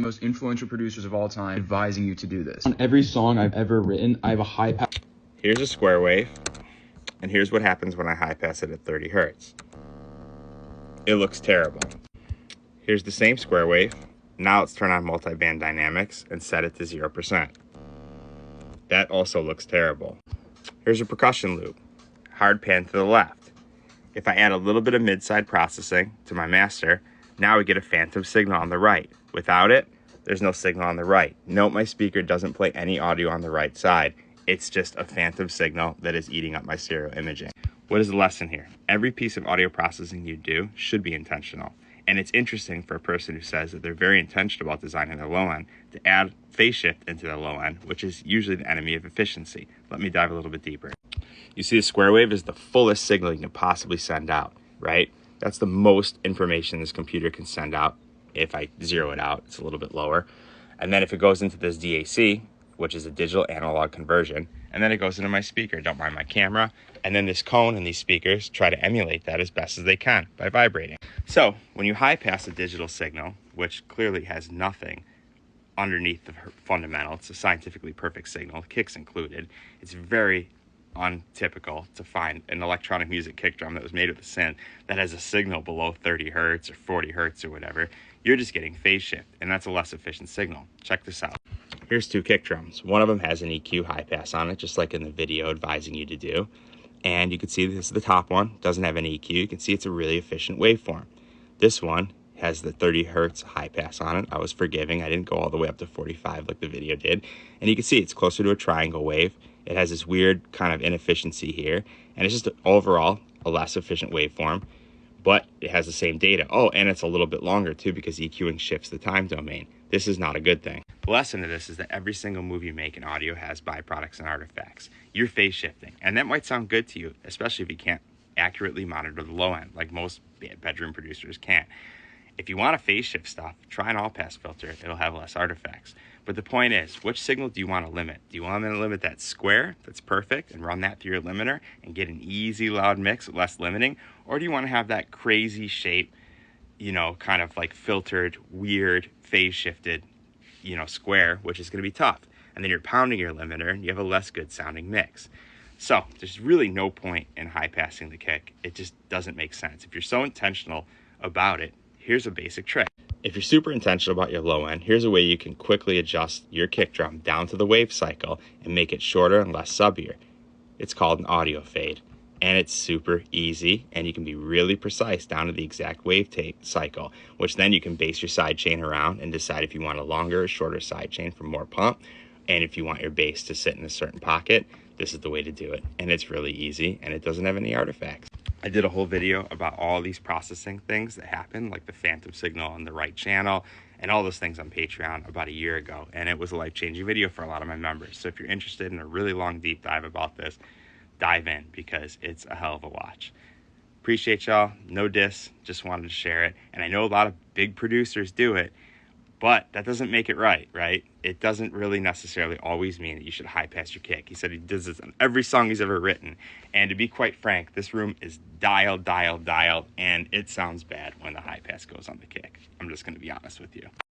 most influential producers of all time advising you to do this. On every song I've ever written, I have a high pass. Here's a square wave, and here's what happens when I high pass it at 30 hertz. It looks terrible. Here's the same square wave. Now let's turn on multiband dynamics and set it to 0%. That also looks terrible. Here's a percussion loop. Hard pan to the left. If I add a little bit of mid-side processing to my master, now we get a phantom signal on the right. Without it, there's no signal on the right. Note my speaker doesn't play any audio on the right side. It's just a phantom signal that is eating up my stereo imaging. What is the lesson here? Every piece of audio processing you do should be intentional. And it's interesting for a person who says that they're very intentional about designing their low end to add phase shift into their low end, which is usually the enemy of efficiency. Let me dive a little bit deeper. You see the square wave is the fullest signal you can possibly send out, right? That's the most information this computer can send out. If I zero it out, it's a little bit lower. And then if it goes into this DAC, which is a digital analog conversion, and then it goes into my speaker, don't mind my camera, and then this cone and these speakers try to emulate that as best as they can by vibrating. So when you high pass a digital signal, which clearly has nothing underneath the fundamental, it's a scientifically perfect signal, kicks included, it's very untypical to find an electronic music kick drum that was made with a synth that has a signal below 30 hertz or 40 hertz or whatever. You're just getting phase shift, and that's a less efficient signal. Check this out. Here's two kick drums. One of them has an EQ high pass on it, just like in the video advising you to do. And you can see this is the top one, doesn't have any EQ. You can see it's a really efficient waveform. This one has the 30 hertz high pass on it. I was forgiving. I didn't go all the way up to 45 like the video did. And you can see it's closer to a triangle wave. It has this weird kind of inefficiency here. And it's just overall a less efficient waveform, but it has the same data. Oh, and it's a little bit longer too because EQing shifts the time domain. This is not a good thing. The lesson of this is that every single move you make in audio has byproducts and artifacts. You're phase shifting, and that might sound good to you, especially if you can't accurately monitor the low end, like most bedroom producers can't. If you want to phase shift stuff, try an all-pass filter. It'll have less artifacts. But the point is, which signal do you want to limit? Do you want to limit that square that's perfect and run that through your limiter and get an easy, loud mix with less limiting? Or do you want to have that crazy shape, you know, kind of like filtered, weird, phase shifted, you know, square, which is going to be tough. And then you're pounding your limiter and you have a less good sounding mix. So there's really no point in high passing the kick. It just doesn't make sense. If you're so intentional about it, here's a basic trick. If you're super intentional about your low end, here's a way you can quickly adjust your kick drum down to the wave cycle and make it shorter and less subbier. It's called an audio fade. And it's super easy, and you can be really precise down to the exact wave cycle, which then you can base your side chain around and decide if you want a longer or shorter side chain for more pump. And if you want your bass to sit in a certain pocket, this is the way to do it. And it's really easy, and it doesn't have any artifacts. I did a whole video about all these processing things that happen, like the phantom signal on the right channel and all those things on Patreon about a year ago. And it was a life-changing video for a lot of my members. So if you're interested in a really long deep dive about this, dive in because it's a hell of a watch. Appreciate y'all. No diss, just wanted to share it. And I know a lot of big producers do it, but that doesn't make it right? It doesn't really necessarily always mean that you should high pass your kick. He said he does this on every song he's ever written. And to be quite frank, this room is dialed, and it sounds bad when the high pass goes on the kick. I'm just going to be honest with you.